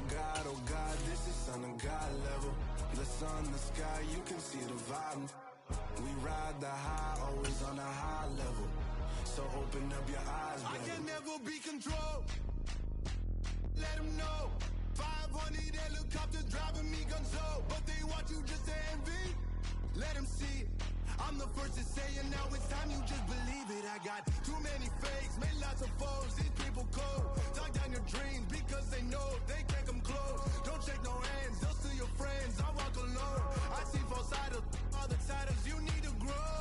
God, oh God, this is on a God level. The sun, the sky, you can see the vibe. We ride the high, always on a high level. So open up your eyes, baby. I can never be controlled. Let them know. 500 helicopters driving me gonzo. But they want you just to envy. Let them see it. I'm the first to say it, now it's time you just believe it. I got too many fakes, made lots of foes. These people cold. Talk down your dreams because they know they can't come close. Don't shake no hands, they'll steal your friends. I walk alone. I see false idols, all the titles you need to grow.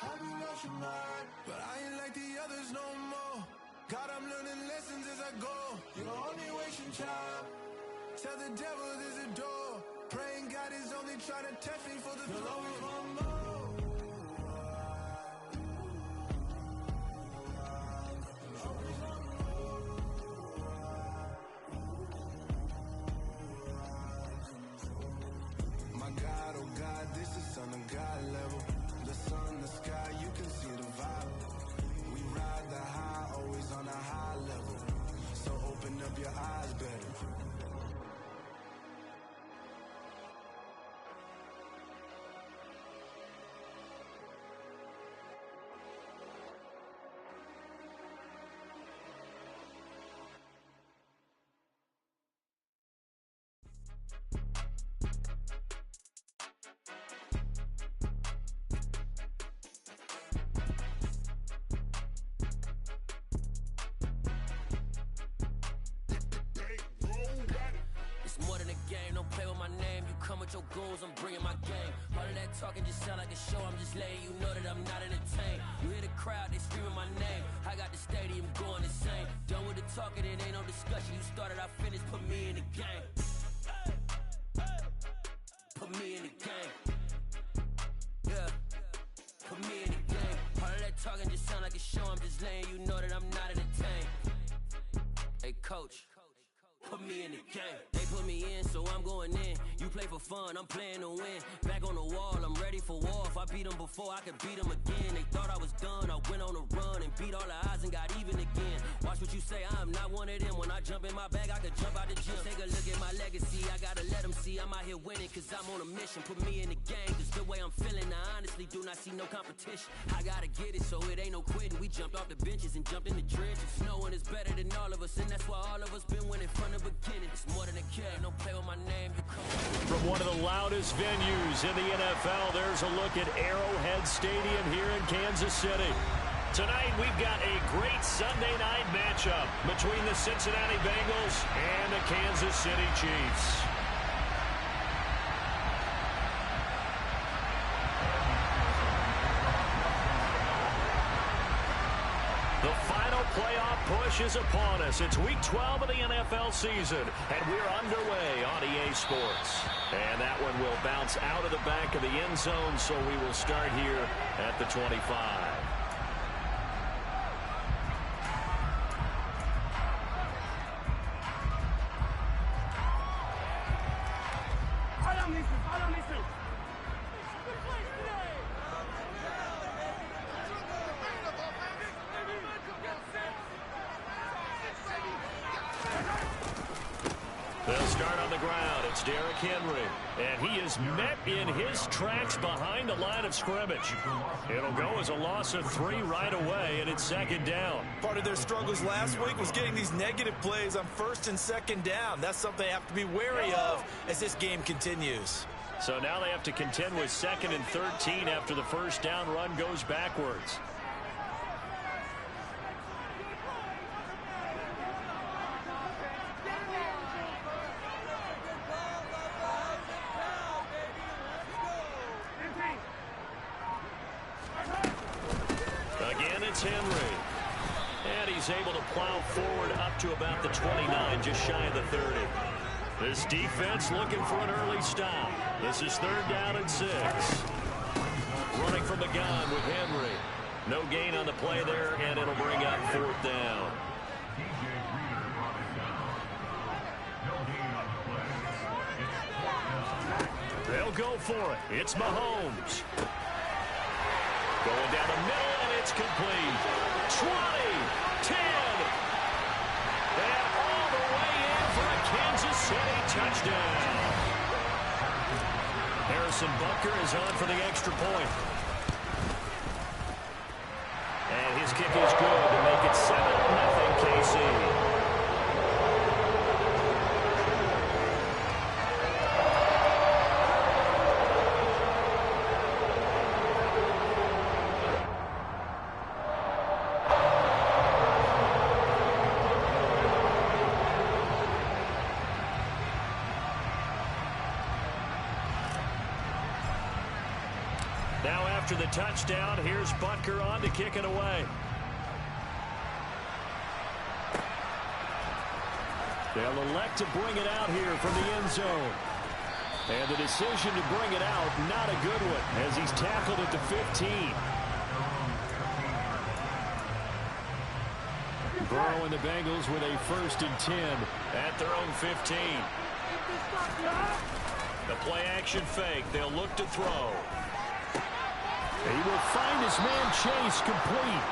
I be rushing mine, but I ain't like the others no more. God, I'm learning lessons as I go. You're only wasting time. Tell the devil there's a door. Praying God is only trying to test me for the glory from more. My God, oh God, this is on a God level. The sun, the sky, you can see the vibe. We ride the high, always on a high level. So open up your eyes, better. Your goons, I'm bringing my game. All of that talking just sound like a show. I'm just letting you know that I'm not entertained. You hear the crowd, they screaming my name. I got the stadium going insane. Done with the talking, it ain't no discussion. You started, I finished, put me in the game. Put me in the game. Yeah, put me in the game. All of that talking just sound like a show. I'm just letting you know that I'm not entertained. Hey, coach. Put me in the game. They put me in, so I'm going in. You play for fun, I'm playing to win. Back on the wall, I'm ready for war. If I beat them before, I could beat them again. They thought I was done, I went on a run and beat all the odds and got even again. Watch what you say, I'm not one of them. When I jump in my bag, I could jump out the gym. Take a look at my legacy, I gotta let them see I'm out here winning, cause I'm on a mission. Put me in the game, cause the way I'm feeling, I honestly do not see no competition. I gotta get it, so it ain't no quitting. We jumped off the benches and jumped in the trenches. No one is better than all of us, and that's why all of us been winning from the beginning. It's more than a kid, don't play with my name. From one of the loudest venues in the NFL, there's a look at Arrowhead Stadium here in Kansas City. Tonight, we've got a great Sunday night matchup between the Cincinnati Bengals and the Kansas City Chiefs. The final playoff push is upon us. It's Week 12 of the NFL season, and we're underway on EA Sports. And that one will bounce out of the back of the end zone, so we will start here at the 25. They'll start on the ground. It's Derrick Henry. And he is met in his tracks behind the line of scrimmage. It'll go as a loss of 3 right away, and it's second down. Part of their struggles last week was getting these negative plays on first and second down. That's something they have to be wary of as this game continues. So now they have to contend with 2nd and 13 after the first down run goes backwards. Again, it's Henry. And he's able to plow forward up to about the 29, just shy of the 30. This defense looking for an early stop. This is 3rd down and 6. Running from the gun with Henry. No gain on the play there, and it'll bring up 4th down. They'll go for it. It's Mahomes. Going down the middle, and it's complete. 20, 10, and all the touchdown. Harrison Butker is on for the extra point. And his kick is good to make it 7-0 KC. Now after the touchdown, here's Butker on to kick it away. They'll elect to bring it out here from the end zone. And the decision to bring it out, not a good one, as he's tackled at the 15. Burrow and the Bengals with a 1st and 10 at their own 15. The play action fake. They'll look to throw. He will find his man Chase complete.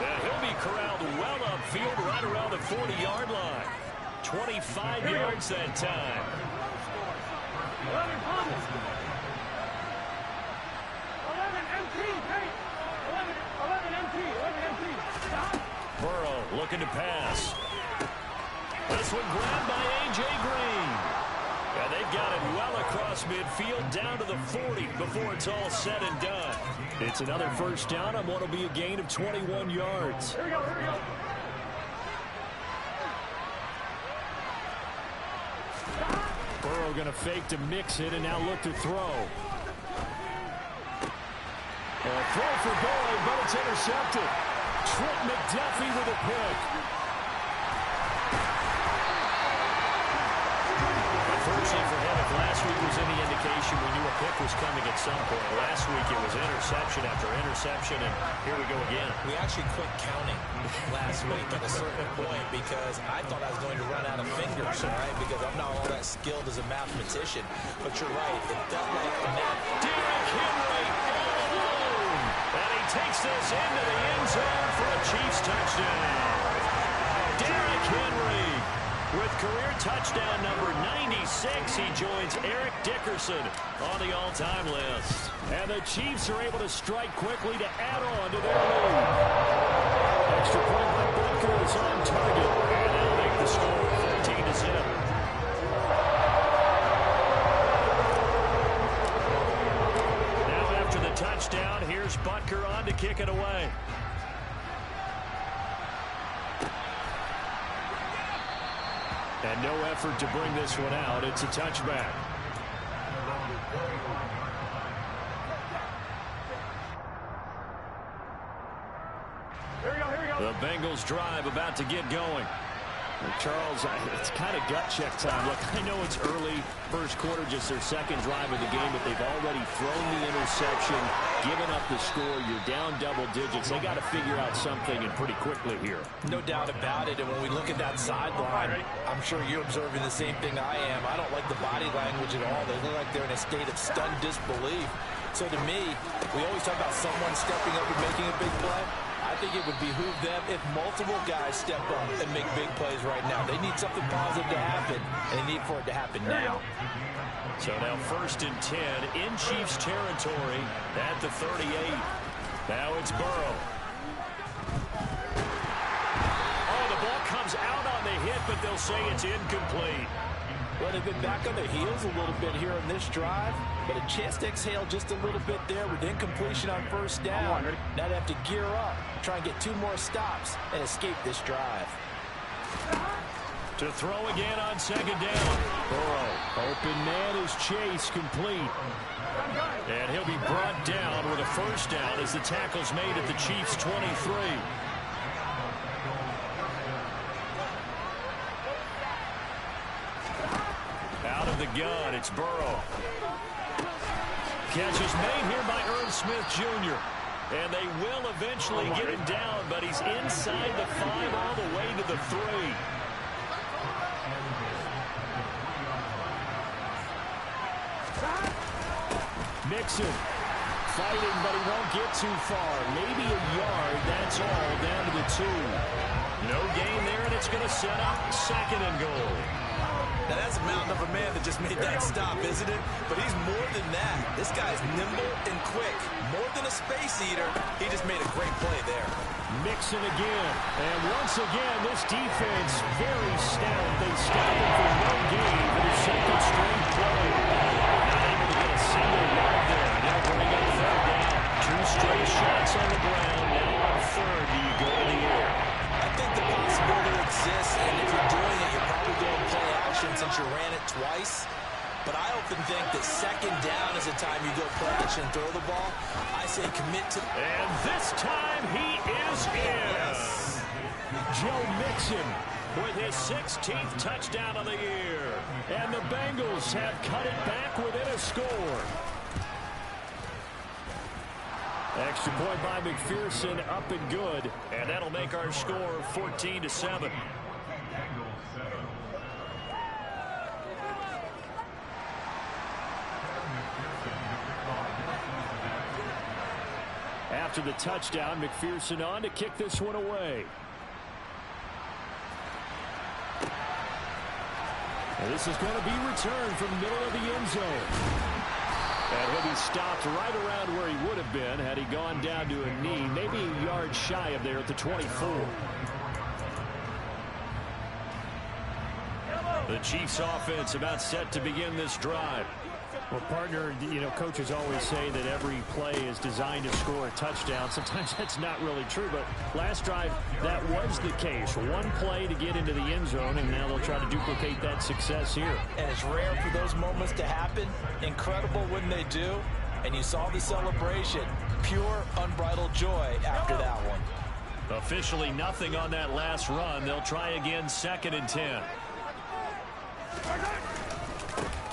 And he'll be corralled well upfield right around the 40-yard line. 25 yards that time. Burrow looking to pass. This one grabbed by A.J. Green. And they've got it well across midfield down to the 40 before it's all said and done. It's another 1st down on what will be a gain of 21 yards. Here we go, here we go. Burrow going to fake to mix it and now look to throw. A throw for Boyd, but it's intercepted. Trent McDuffie with a pick. Unfortunately for him, if last week was any indication, we knew a pick was coming at some point. Last week it was interception after interception, and here we go again. We actually quit counting last week at a certain point because I thought I was going to run out of fingers, all right, because I'm not all that skilled as a mathematician. But you're right, it felt like the math. Derrick Henry all alone, and he takes this into the end zone for a Chiefs touchdown. Derrick Henry with career touchdown number 96. He joins Eric Dickerson on the all-time list. And the Chiefs are able to strike quickly to add on to their lead. Extra point by Butker is on target. And they'll make the score 14-0. Now after the touchdown, here's Butker on to kick it away. And no effort to bring this one out. It's a touchback. Here we go, here we go. The Bengals drive about to get going. And Charles, it's kind of gut check time. Look, I know it's early, first quarter, just their second drive of the game, but they've already thrown the interception, given up the score. You're down double digits. They got to figure out something, and pretty quickly here. No doubt about it. And when we look at that sideline, I'm sure you're observing the same thing I am. I don't like the body language at all. They look like they're in a state of stunned disbelief. So to me, we always talk about someone stepping up and making a big play. I think it would behoove them if multiple guys step up and make big plays right now. They need something positive to happen, and they need for it to happen now. So now 1st and 10 in Chiefs territory at the 38. Now it's Burrow. Oh, the ball comes out on the hit, but they'll say it's incomplete. Well, they've been back on their heels a little bit here on this drive, but a chance to exhale just a little bit there with incompletion on 1st down. Now they have to gear up, try and get 2 more stops, and escape this drive. To throw again on 2nd down. Burrow, open man is Chase, complete. And he'll be brought down with a 1st down as the tackle's made at the Chiefs' 23. Out of the gun, it's Burrow. Catch is made here by Irv Smith Jr. And they will eventually get him down, but he's inside the 5 all the way to the 3. Mixon fighting, but he won't get too far. Maybe a yard, that's all, down to the 2. No gain there, and it's going to set up 2nd and goal. Now, that's a mountain of a man that just made that stop, isn't it? But he's more than that. This guy's nimble and quick. More than a space eater, he just made a great play there. Mixon again. And once again, this defense very stout. They stop him for no gain for the second straight play. Not able to get a single yard there. Now bring up third down. 2 straight shots on the ground. Now on third, do you go in the air? I think the possibility exists, and if you're doing it, you're probably going play action since you ran it twice. But I often think that second down is the time you go play action and throw the ball. I say commit to... And this time he is in. Yes. Joe Mixon with his 16th touchdown of the year. And the Bengals have cut it back within a score. Extra point by McPherson, up and good. And that'll make our score 14-7. After the touchdown, McPherson on to kick this one away. And this is going to be returned from the middle of the end zone. And he'll be stopped right around where he would have been had he gone down to a knee, maybe a yard shy of there at the 24. The Chiefs offense about set to begin this drive. Well, partner, you know, coaches always say that every play is designed to score a touchdown. Sometimes that's not really true, but last drive, that was the case. One play to get into the end zone, and now they'll try to duplicate that success here. And it's rare for those moments to happen. Incredible when they do. And you saw the celebration. Pure, unbridled joy after that one. Officially nothing on that last run. They'll try again, 2nd and 10.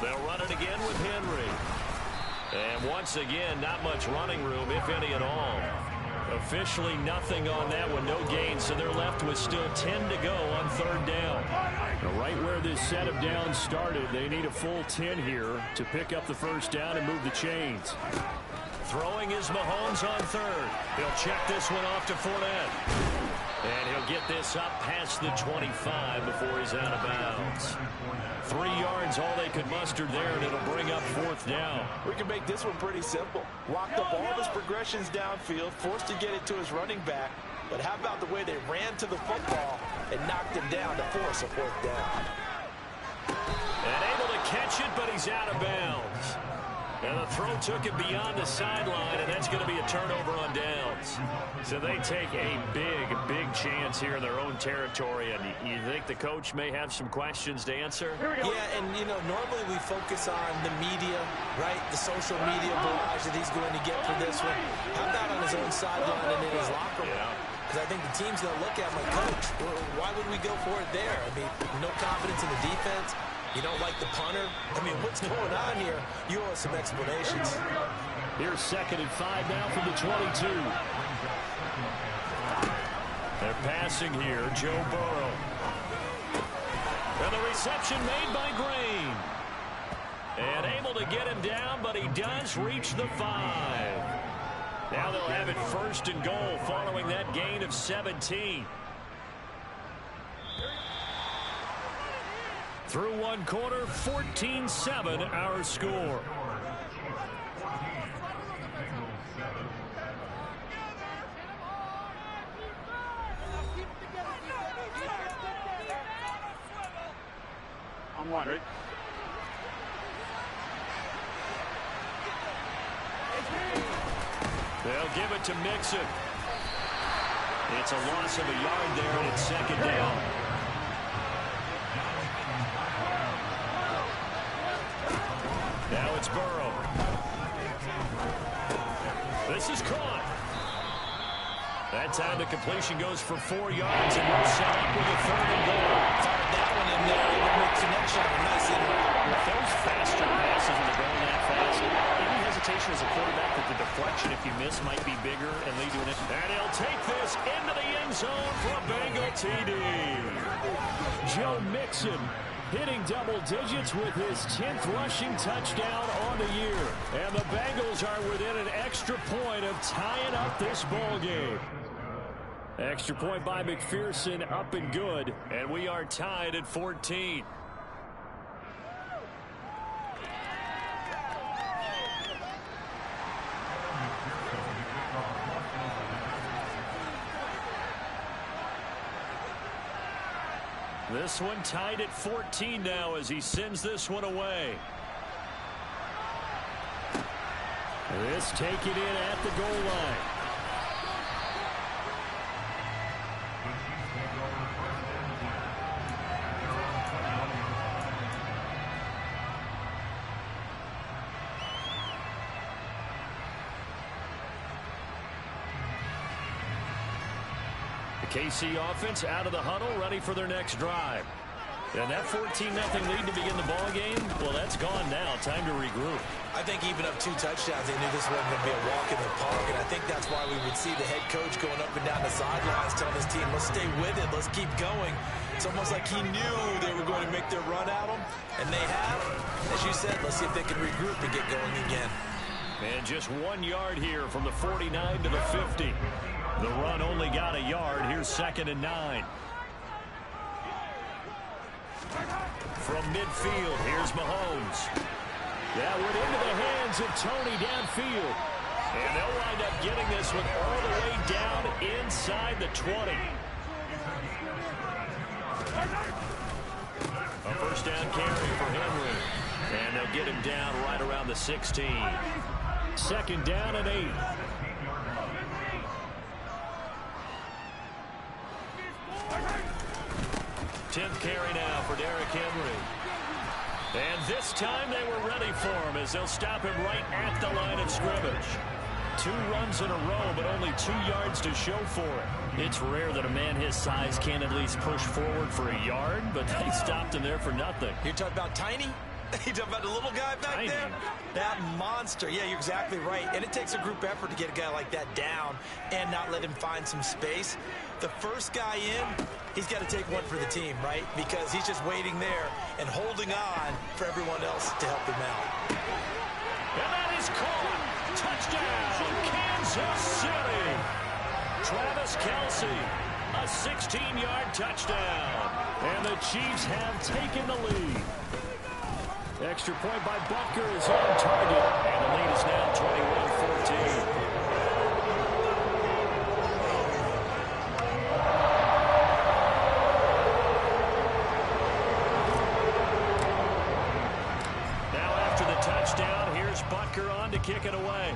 They'll run it again with Henry. And once again, not much running room, if any at all. Officially nothing on that one, no gain, so they're left with still 10 to go on 3rd down. Now, right where this set of downs started, they need a full 10 here to pick up the first down and move the chains. Throwing is Mahomes on 3rd. He'll check this one off to Fournette. And he'll get this up past the 25 before he's out of bounds. 3 yards, all they could muster there, and it'll bring up 4th down. We can make this one pretty simple. Locked up all of his progressions downfield, forced to get it to his running back. But how about the way they ran to the football and knocked him down to force a 4th down? And able to catch it, but he's out of bounds. And the throw took it beyond the sideline, and that's going to be a turnover on downs. So they take a big chance here in their own territory. And you think the coach may have some questions to answer? Yeah, and, you know, normally we focus on the media, right? The social media barrage that he's going to get for this one. How about on his own sideline and in his locker room? Because I think the team's going to look at him like, Coach, why would we go for it there? I mean, no confidence in the defense. You don't like the punter? I mean, what's going on here? You owe us some explanations. Here's 2nd and 5 now from the 22. They're passing here, Joe Burrow. And the reception made by Green. And able to get him down, but he does reach the 5. Now they'll have it 1st and goal following that gain of 17. Through 1 quarter, 14-7 our score. I'm wondering. They'll give it to Mixon. It's a loss of a yard there, and it's 2nd down. Now it's Burrow. This is caught. That time the completion goes for 4 yards, and we're set up with a 3rd and goal. Fired that one in there. It would make connection. Nice in there. With those faster passes and they're going that fast, any hesitation as a quarterback that the deflection, if you miss, might be bigger and lead to an... And he'll take this into the end zone for a Bengal TD. Joe Mixon hitting double digits with his 10th rushing touchdown on the year. And the Bengals are within an extra point of tying up this ball game. Extra point by McPherson, up and good. And we are tied at 14. This one tied at 14 now as he sends this one away. This taken in at the goal line. KC offense out of the huddle, ready for their next drive. And that 14-0 lead to begin the ball game, well, that's gone now. Time to regroup. I think even up 2 touchdowns, they knew this wasn't going to be a walk in the park. And I think that's why we would see the head coach going up and down the sidelines telling his team, let's stay with it, let's keep going. It's almost like he knew they were going to make their run at him, and they have. As you said, let's see if they can regroup and get going again. And just 1 yard here from the 49 to the 50. The run only got a yard. Here's 2nd and 9. From midfield, here's Mahomes. That went into the hands of Tony downfield. And they'll wind up getting this one all the way down inside the 20. A first down carry for Henry. And they'll get him down right around the 16. 2nd down and 8. Tenth carry now for Derrick Henry. And this time they were ready for him as they'll stop him right at the line of scrimmage. 2 runs in a row, but only 2 yards to show for it. It's rare that a man his size can at least push forward for a yard, but they stopped him there for nothing. You're talking about tiny? You're talking about the little guy back Tiny. there? That monster. Yeah, you're exactly right. And it takes a group effort to get a guy like that down and not let him find some space. The first guy in, he's got to take one for the team, right? Because he's just waiting there and holding on for everyone else to help him out. And that is caught. Touchdown, Kansas City. Travis Kelce, a 16-yard touchdown. And the Chiefs have taken the lead. Extra point by Butker is on target. And the lead is now 21-14. Touchdown. Here's Butker on to kick it away.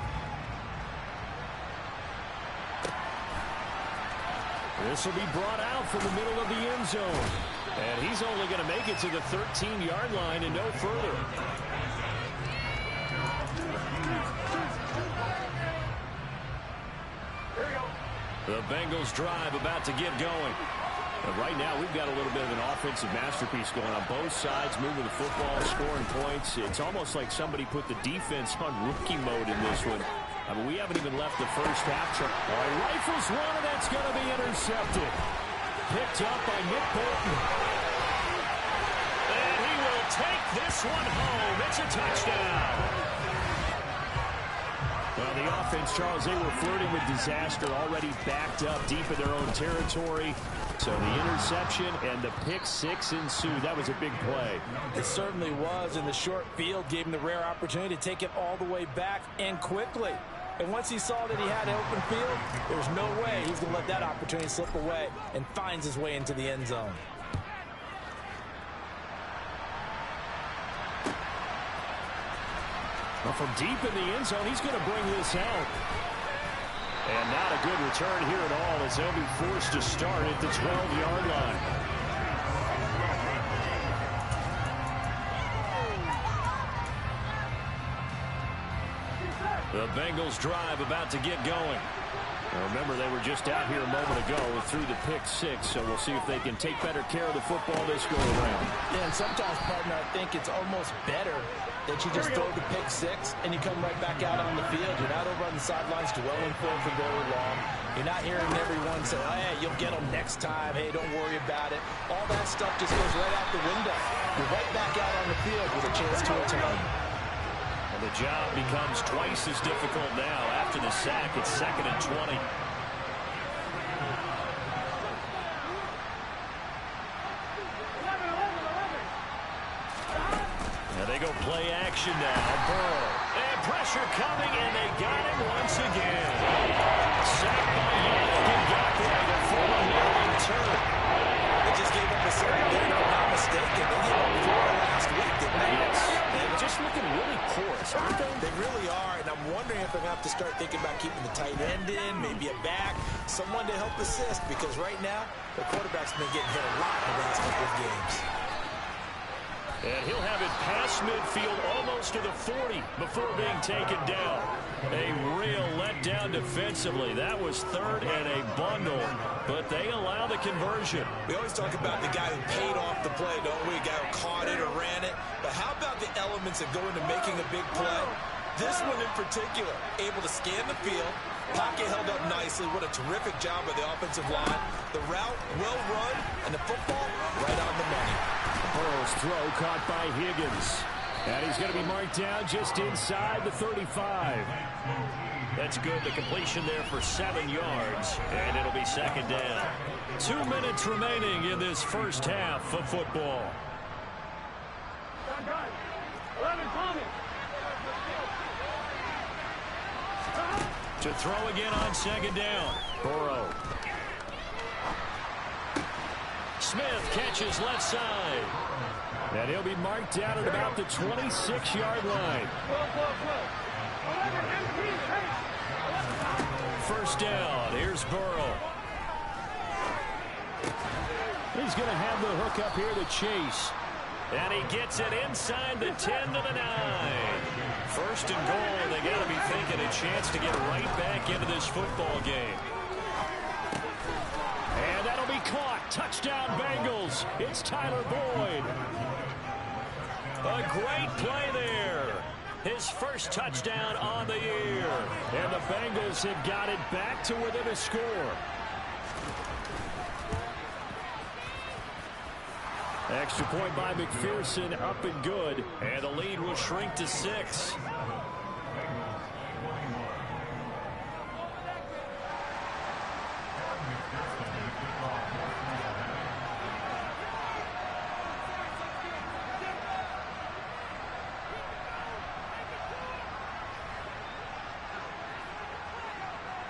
This will be brought out from the middle of the end zone. And he's only going to make it to the 13-yard line and no further. The Bengals drive about to get going. And right now, we've got a little bit of an offensive masterpiece going on both sides, moving the football, scoring points. It's almost like somebody put the defense on rookie mode in this one. I mean, we haven't even left the first half. Rifles one, and that's going to be intercepted. Picked up by Nick Bolton. And he will take this one home. It's a touchdown. Well, the offense, Charles, they were flirting with disaster, already backed up deep in their own territory. So the interception and the pick six ensued. That was a big play. It certainly was, and the short field gave him the rare opportunity to take it all the way back and quickly. And once he saw that he had an open field, there was no way he's going to let that opportunity slip away, and finds his way into the end zone. Well, from deep in the end zone, he's going to bring this out. And not a good return here at all as they'll be forced to start at the 12-yard line. The Bengals drive about to get going. Now remember, they were just out here a moment ago through the pick six, so we'll see if they can take better care of the football this go around. Yeah, and sometimes, partner, I think it's almost better that you just throw the pick six and you come right back out on the field. You're not over on the sidelines dwelling for it for very long. You're not hearing everyone say, oh, hey, you'll get them next time. Hey, don't worry about it. All that stuff just goes right out the window. You're right back out on the field with a chance to atone. And the job becomes twice as difficult now after the sack. It's 2nd and 20. And they go play action now. Burrow. And pressure coming, and they got him once again. Sacked by Yannick Ngakoue, the former Maryland Terp. They just gave up a second there. assist because right now the quarterback's been getting hit a lot in the last couple of games. And he'll have it past midfield almost to the 40 before being taken down. A real letdown defensively. That was third and a bundle, but they allow the conversion. We always talk about the guy who paid off the play, don't we? The guy who caught it or ran it. But how about the elements that go into making a big play? This one in particular, able to scan the field, pocket held up nicely. What a terrific job by the offensive line. The route, well run, and the football right on the money. Burrow's throw caught by Higgins. And he's going to be marked down just inside the 35. That's good. The completion there for 7 yards, and it'll be second down. 2 minutes remaining in this first half of football. To throw again on second down. Burrow. Smith catches left side. And he'll be marked down at about the 26-yard line. First down. Here's Burrow. He's going to have the hook up here to Chase. And he gets it inside the 10 to the 9. First and goal, and they got to be thinking a chance to get right back into this football game. And that'll be caught. Touchdown Bengals. It's Tyler Boyd. A great play there. His first touchdown on the year. And the Bengals have got it back to within a score. Extra point by McPherson, up and good. And the lead will shrink to 6.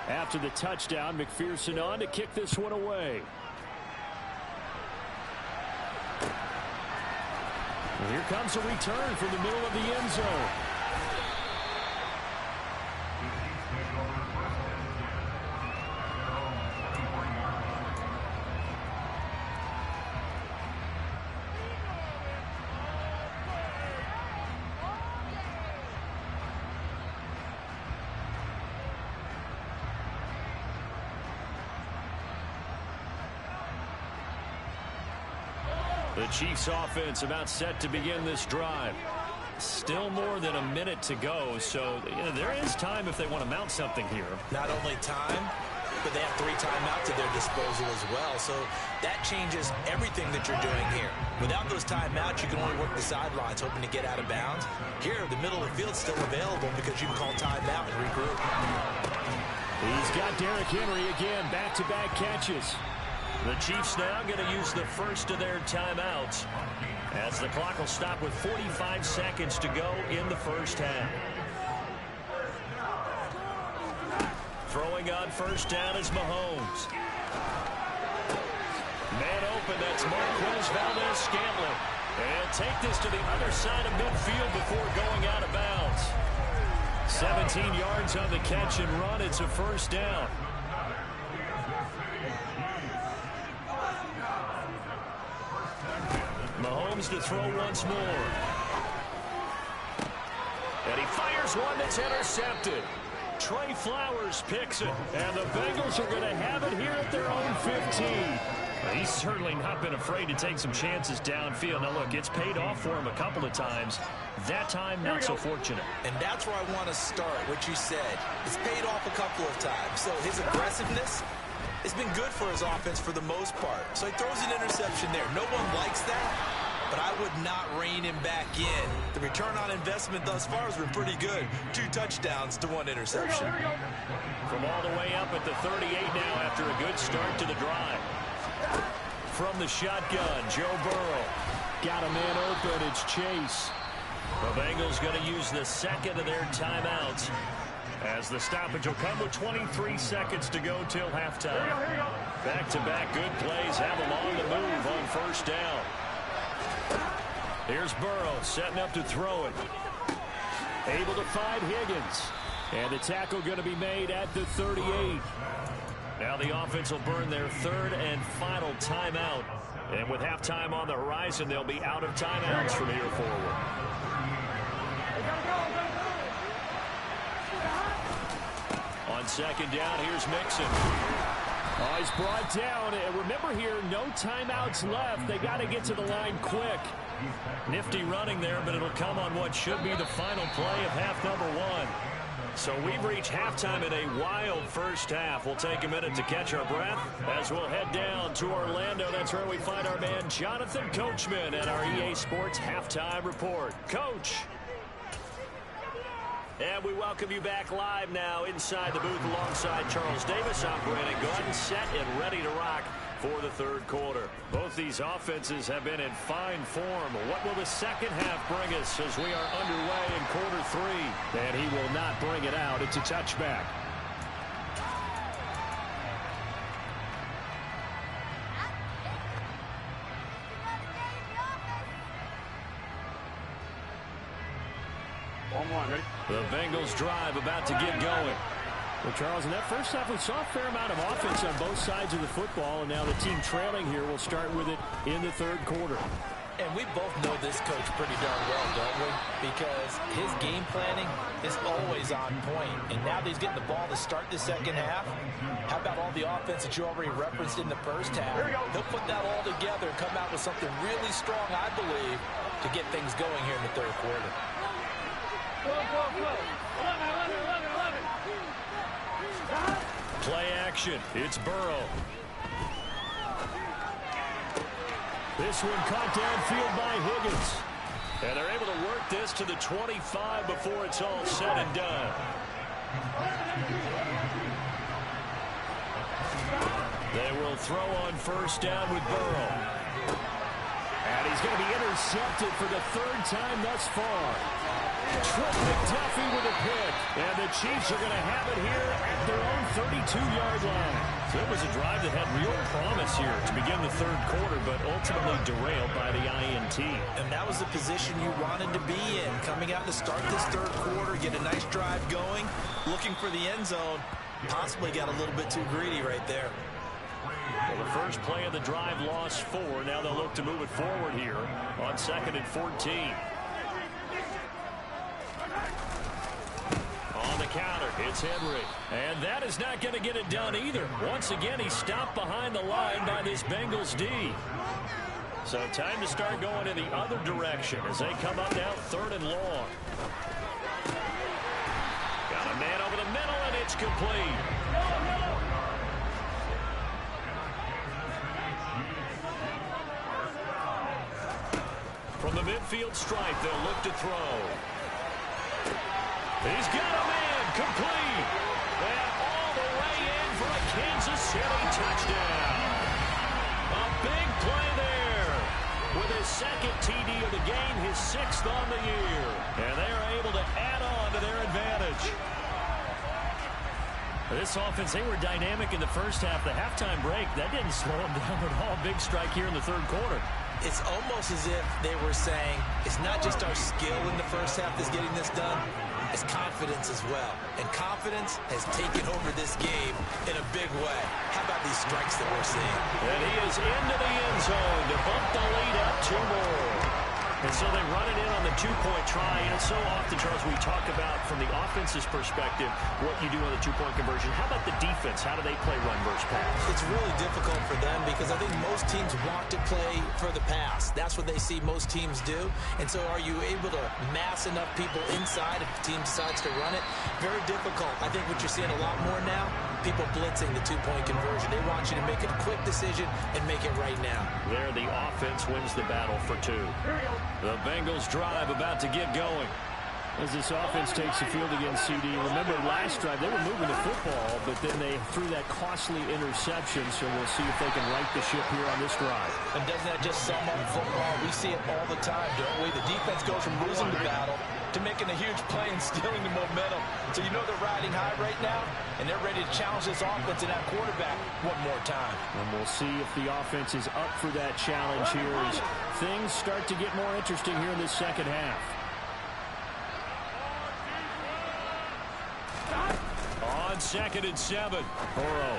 After the touchdown, McPherson on to kick this one away. And here comes a return from the middle of the end zone. The Chiefs offense about set to begin this drive. Still more than a minute to go, so there is time if they want to mount something here. Not only time, but they have 3 timeouts at their disposal as well, so that changes everything that you're doing here. Without those timeouts, you can only work the sidelines, hoping to get out of bounds. Here, the middle of the field's still available because you can call timeout and regroup. He's got Derrick Henry again, back-to-back catches. The Chiefs now going to use the first of their timeouts as the clock will stop with 45 seconds to go in the first half. Throwing on first down is Mahomes. Man open, that's Marquez Valdes-Scantling. And take this to the other side of midfield before going out of bounds. 17 yards on the catch and run. It's a first down. Mahomes to throw once more. And he fires one that's intercepted. Trey Flowers picks it. And the Bengals are going to have it here at their own 15. He's certainly not been afraid to take some chances downfield. Now, look, it's paid off for him a couple of times. That time, not so fortunate. And that's where I want to start, what you said. It's paid off a couple of times. So his aggressiveness has been good for his offense for the most part. So he throws an interception there. No one likes that, but I would not rein him back in. The return on investment thus far has been pretty good. 2 touchdowns to 1 interception. From all the way up at the 38 now after a good start to the drive. From the shotgun, Joe Burrow. Got a man open, it's Chase. The Bengals going to use the second of their timeouts as the stoppage will come with 23 seconds to go till halftime. Back-to-back good plays have them on the move on first down. Here's Burrow setting up to throw it. Able to find Higgins. And the tackle going to be made at the 38. Now the offense will burn their third and final timeout. And with halftime on the horizon, they'll be out of timeouts from here forward. On second down, here's Mixon. Oh, he's brought down. And remember here, no timeouts left. They got to get to the line quick. Nifty running there, but it'll come on what should be the final play of half number one. So we've reached halftime in a wild first half. We'll take a minute to catch our breath as we'll head down to Orlando. That's where we find our man Jonathan Coachman at our EA Sports Halftime Report. Coach. And we welcome you back live now inside the booth alongside Charles Davis. I'm Brandon Gaudin, set and ready to rock for the third quarter. Both these offenses have been in fine form. What will the second half bring us as we are underway in quarter three? And he will not bring it out. It's a touchback. The Bengals drive about to get going. Well, Charles, in that first half, we saw a fair amount of offense on both sides of the football, and now the team trailing here will start with it in the third quarter. And we both know this coach pretty darn well, don't we? Because his game planning is always on point. And now that he's getting the ball to start the second half, how about all the offense that you already referenced in the first half? He'll put that all together and come out with something really strong, I believe, to get things going here in the third quarter. Play action. It's Burrow. This one caught downfield by Higgins. And they're able to work this to the 25 before it's all said and done. They will throw on first down with Burrow. And he's going to be intercepted for the third time thus far. Trent McDuffie with a pick. And the Chiefs are going to have it here at their own 32-yard line. So it was a drive that had real promise here to begin the third quarter, but ultimately derailed by the INT. And that was the position you wanted to be in, coming out to start this third quarter, get a nice drive going, looking for the end zone. Possibly got a little bit too greedy right there. Well, the first play of the drive lost 4. Now they'll look to move it forward here on 2nd and 14. On the counter, it's Henry. And that is not going to get it done either. Once again, he's stopped behind the line by this Bengals D. So time to start going in the other direction as they come up now 3rd and long. Got a man over the middle, and it's complete. From the midfield stripe, they'll look to throw. He's got a man, complete. And all the way in for a Kansas City touchdown. A big play there. With his second TD of the game, his 6th on the year. And they are able to add on to their advantage. This offense, they were dynamic in the first half. The halftime break, that didn't slow them down at all. Big strike here in the third quarter. It's almost as if they were saying, it's not just our skill in the first half that's getting this done, it's confidence as well. And confidence has taken over this game in a big way. How about these strikes that we're seeing? And he is into the end zone to bump the lead up 2 more. And so they run it in on the 2-point try. And it's so often, Charles, we talk about from the offense's perspective what you do on the 2-point conversion. How about the defense? How do they play run versus pass? It's really difficult for them because I think most teams want to play for the pass. That's what they see most teams do. And so are you able to mass enough people inside if the team decides to run it? Very difficult. I think what you're seeing a lot more now, people blitzing the 2-point conversion. They want you to make a quick decision and make it right now. There, the offense wins the battle for 2. The Bengals drive about to get going. As this offense takes the field against CD, remember last drive they were moving the football, but then they threw that costly interception, so we'll see if they can right the ship here on this drive. And doesn't that just sum up football? We see it all the time, don't we? The defense goes from losing the battle to making a huge play and stealing the momentum. So you know they're riding high right now, and they're ready to challenge this offense and that quarterback one more time. And we'll see if the offense is up for that challenge here as things start to get more interesting here in this second half. On 2nd and 7. Burrow.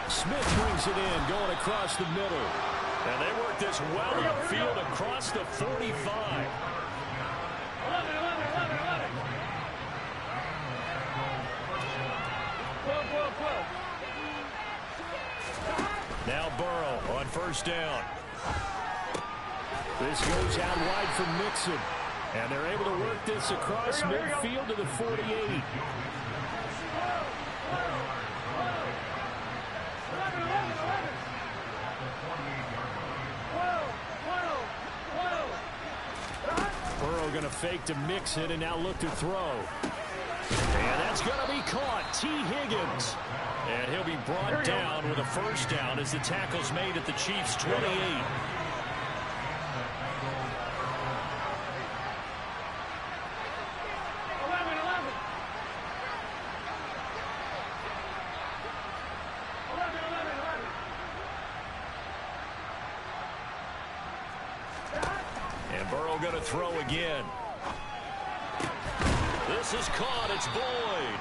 Smith brings it in, going across the middle. And they work this well upfield across the 45. Now Burrow on first down. This goes out wide for Mixon. And they're able to work this across midfield to the 48. Burrow going to fake to Mixon and now look to throw. And that's going to be caught. T. Higgins. And he'll be brought down with a first down as the tackle's made at the Chiefs' 28. And Burrow going to throw again. This is caught. It's Boyd.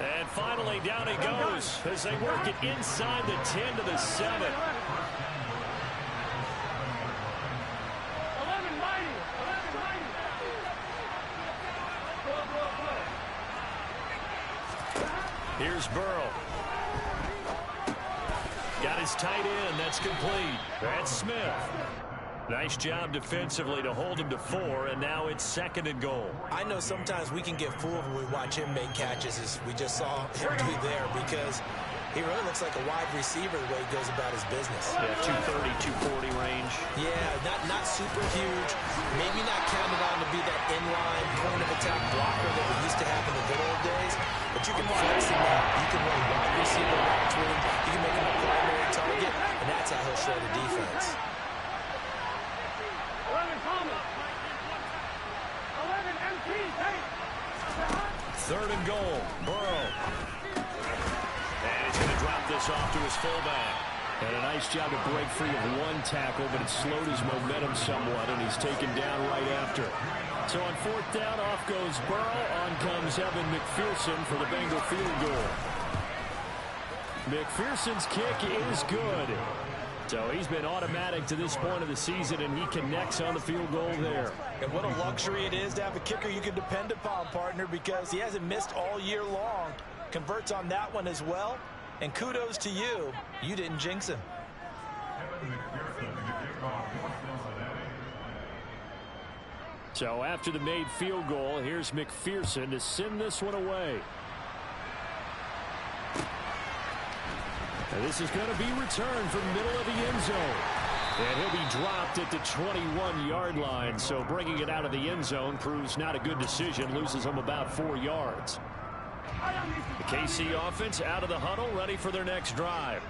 And finally down he goes as they work it inside the 10 to the 7. Here's Burrow. Got his tight end. That's complete. That's Smith. Nice job defensively to hold him to 4, and now it's 2nd and goal. I know sometimes we can get fooled when we watch him make catches, as we just saw him do there, because he really looks like a wide receiver the way he goes about his business. Yeah, 230, 240 range. Yeah, not super huge. Maybe not counted on to be that inline point-of-attack blocker that we used to have in the good old days, but you can flex him out. You can run wide receiver right to him. You can make him a primary target, and that's how he'll show the defense. 3rd and goal. Burrow. And he's going to drop this off to his fullback. And a nice job to break free of one tackle, but it slowed his momentum somewhat, and he's taken down right after. So on 4th down, off goes Burrow. On comes Evan McPherson for the Bengal field goal. McPherson's kick is good. So he's been automatic to this point of the season, and he connects on the field goal there. And what a luxury it is to have a kicker you can depend upon, partner, because he hasn't missed all year long. Converts on that one as well. And kudos to you. You didn't jinx him. So after the made field goal, here's McPherson to send this one away. And this is going to be returned from middle of the end zone. And he'll be dropped at the 21-yard line. So bringing it out of the end zone proves not a good decision. Loses him about 4 yards. The KC offense out of the huddle, ready for their next drive.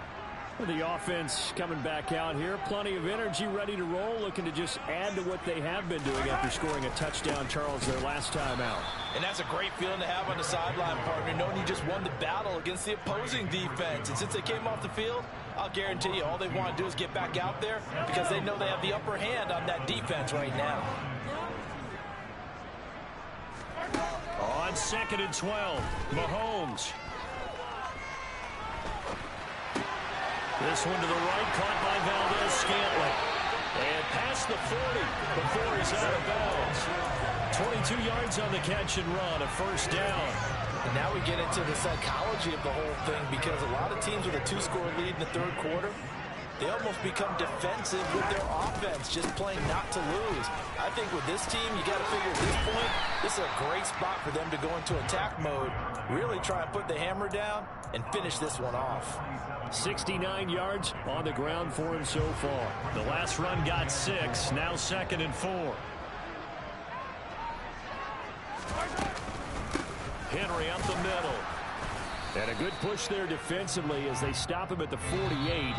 The offense coming back out here. Plenty of energy, ready to roll. Looking to just add to what they have been doing after scoring a touchdown, Charles, their last time out. And that's a great feeling to have on the sideline, partner, knowing you just won the battle against the opposing defense. And since they came off the field, I'll guarantee you all they want to do is get back out there because they know they have the upper hand on that defense right now. On 2nd and 12, Mahomes. This one to the right, caught by Valdez-Scantling. And past the 40 before he's out of bounds. 22 yards on the catch and run, a first down. And now we get into the psychology of the whole thing because a lot of teams with a 2-score lead in the 3rd quarter, they almost become defensive with their offense, just playing not to lose. I think with this team, you got to figure at this point, this is a great spot for them to go into attack mode, really try and put the hammer down and finish this one off. 69 yards on the ground for him so far. The last run got 6, now 2nd and 4. Henry up the middle. And a good push there defensively as they stop him at the 48.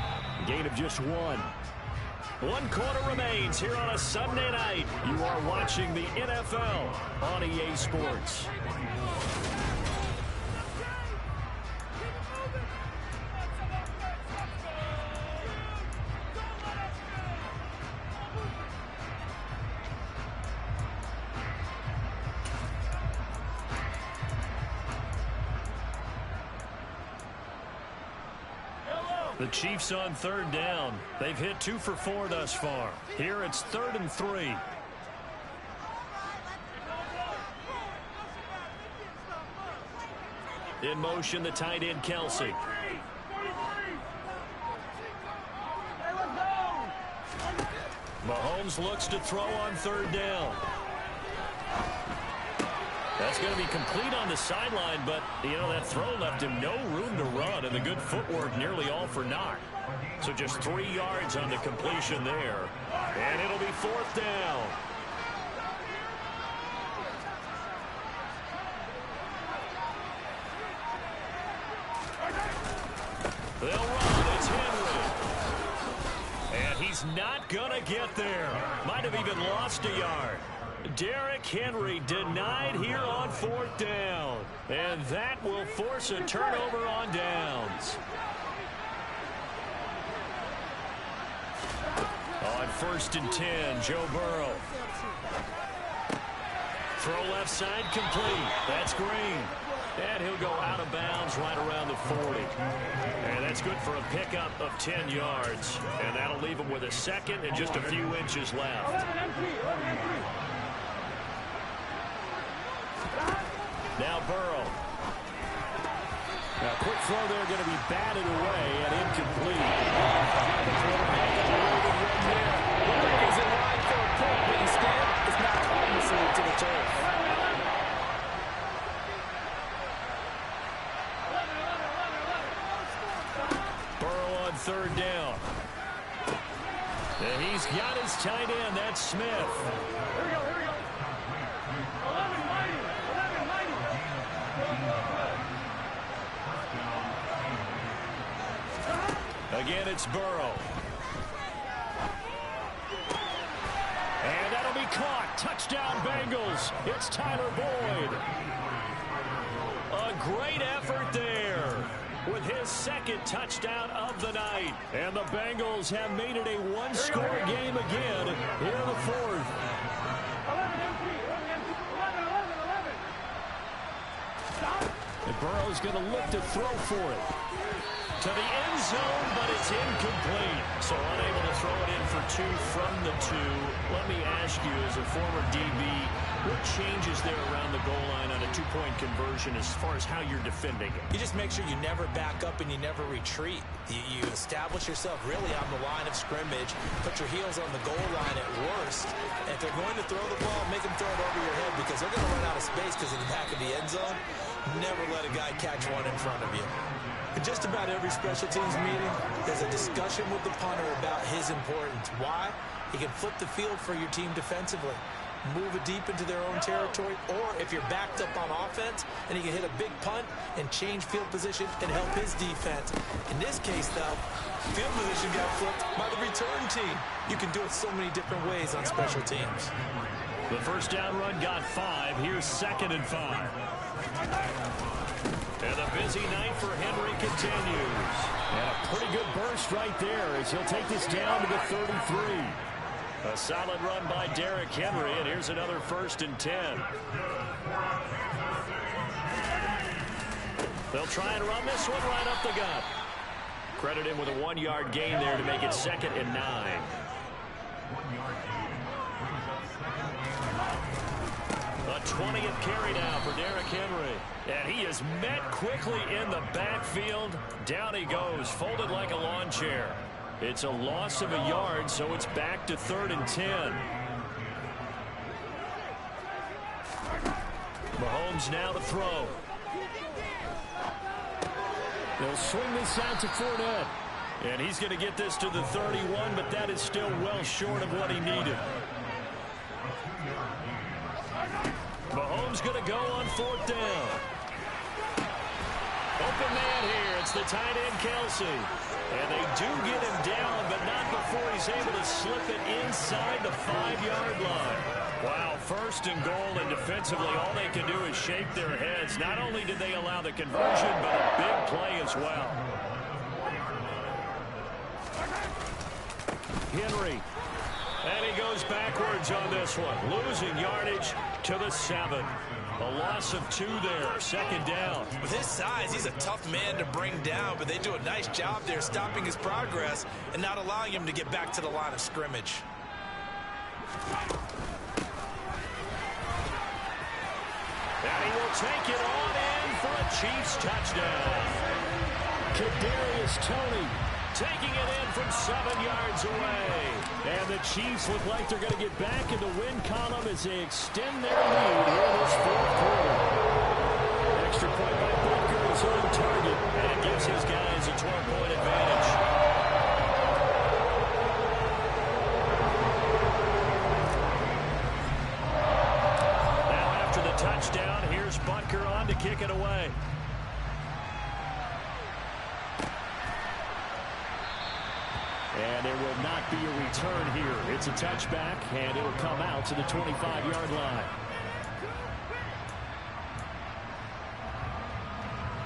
Gain of just 1. 1 quarter remains here on a Sunday night. You are watching the NFL on EA Sports. The Chiefs on third down. They've hit 2 for 4 thus far. Here it's 3rd and 3. In motion, the tight end, Kelsey. Mahomes looks to throw on third down. That's going to be complete on the sideline, but, that throw left him no room to run, and the good footwork nearly all for naught. So just 3 yards on the completion there, and it'll be 4th down. They'll run. It's Henry. And he's not going to get there. Might have even lost a yard. Derrick Henry denied here on 4th down. And that will force a turnover on downs. On 1st and 10, Joe Burrow. Throw left side complete. That's Green. And he'll go out of bounds right around the 40. And that's good for a pickup of 10 yards. And that'll leave him with a second and just a few inches left. Now Burrow. Now quick throw there, going to be batted away and incomplete. The quarterback is in line for a pick, but instead it's not obviously to the turf. Burrow on third down. And he's got his tight end. That's Smith. Here we go. 11 mighty. Again, it's Burrow. And that'll be caught. Touchdown, Bengals. It's Tyler Boyd. A great effort there with his 2nd touchdown of the night. And the Bengals have made it a one-score game again here in the 4th. 11. And Burrow's going to look to throw for it. To the end zone, but it's incomplete. So unable to throw it in for 2 from the 2. Let me ask you, as a former DB, what changes there around the goal line on a 2-point conversion as far as how you're defending it? You just make sure you never back up and you never retreat. You establish yourself really on the line of scrimmage, put your heels on the goal line at worst. And if they're going to throw the ball, make them throw it over your head because they're going to run out of space because of the back of the end zone. Never let a guy catch one in front of you. In just about every special teams meeting, there's a discussion with the punter about his importance. Why? He can flip the field for your team defensively, move it deep into their own territory, or if you're backed up on offense, and he can hit a big punt and change field position and help his defense. In this case, though, field position got flipped by the return team. You can do it so many different ways on special teams. The first down run got 5. Here's 2nd and 5. And the busy night for Henry continues. And a pretty good burst right there as he'll take this down to the 33. A solid run by Derrick Henry, and here's another 1st and 10. They'll try and run this one right up the gut. Credit him with a 1-yard gain there to make it 2nd and 9. A 20th carry now for Derrick Henry. And he is met quickly in the backfield. Down he goes, folded like a lawn chair. It's a loss of a yard, so it's back to 3rd and 10. Mahomes now to throw. They'll swing this out to Fournette. And he's going to get this to the 31, but that is still well short of what he needed. Mahomes going to go on 4th down. Open man here. It's the tight end, Kelsey. And they do get him down, but not before he's able to slip it inside the 5-yard line. Wow, 1st and goal, and defensively all they can do is shake their heads. Not only did they allow the conversion, but a big play as well. Henry. And he goes backwards on this one, losing yardage to the 7. A loss of 2 there, second down. With his size, he's a tough man to bring down, but they do a nice job there stopping his progress and not allowing him to get back to the line of scrimmage. And he will take it on in for a Chiefs touchdown. Kadarius Toney taking it in from 7 yards away. And the Chiefs look like they're going to get back in the win column as they extend their lead here in this fourth quarter. Extra point by Butker is on target. And it gives his guys a 12-point advantage. Now after the touchdown, here's Butker on to kick it away. And there will not be a return here. It's a touchback, and it will come out to the 25-yard line.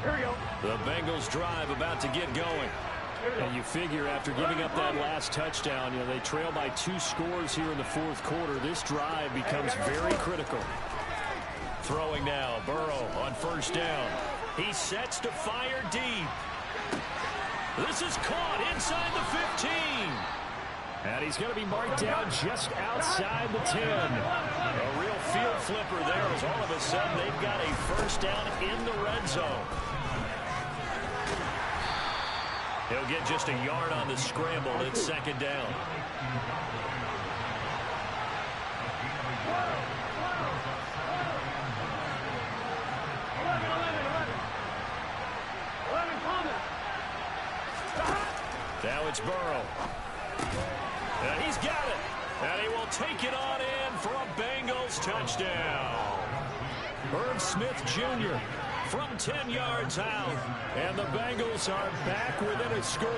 Here we go. The Bengals drive about to get going. And you figure after giving up that last touchdown, you know, they trail by 2 scores here in the fourth quarter. This drive becomes very critical. Throwing now, Burrow on first down. He sets to fire deep. This is caught inside the 15. And he's going to be marked down just outside the 10. A real field flipper there as all of a sudden they've got a first down in the red zone. He'll get just a yard on the scramble. It's second down. Now it's Burrow. And he's got it. And he will take it on in for a Bengals touchdown. Irv Smith Jr. from 10 yards out. And the Bengals are back within a score.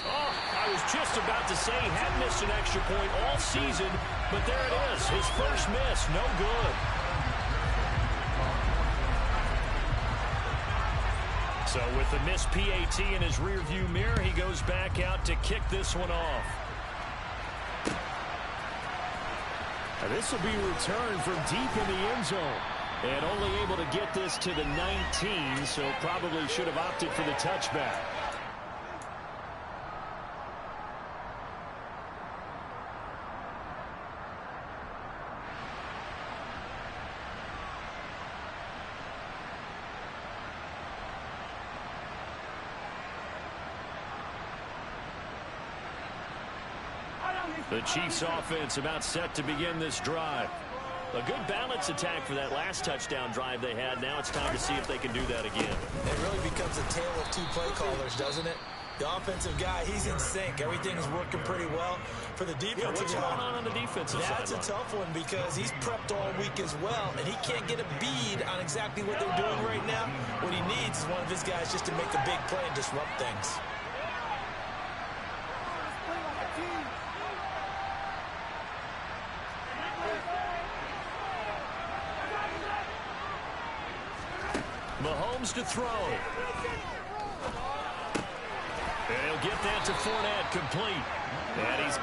Oh, I was just about to say he had missed an extra point all season, but there it is. His first miss, no good. So with the missed PAT in his rearview mirror, he goes back out to kick this one off. Now this will be returned from deep in the end zone. And only able to get this to the 19, so probably should have opted for the touchback. The Chiefs offense about set to begin this drive. A good balance attack for that last touchdown drive they had. Now it's time to see if they can do that again. It really becomes a tale of 2 play callers, doesn't it? The offensive guy, he's in sync. Everything's working pretty well. For the defensive what's guy, going on the defensive side? That's a tough one because he's prepped all week as well, and he can't get a bead on exactly what they're doing right now. What he needs is one of his guys just to make a big play and disrupt things. Mahomes to throw. And he'll get that to Fournette complete. And he's...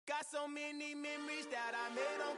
Got so many memories that I made on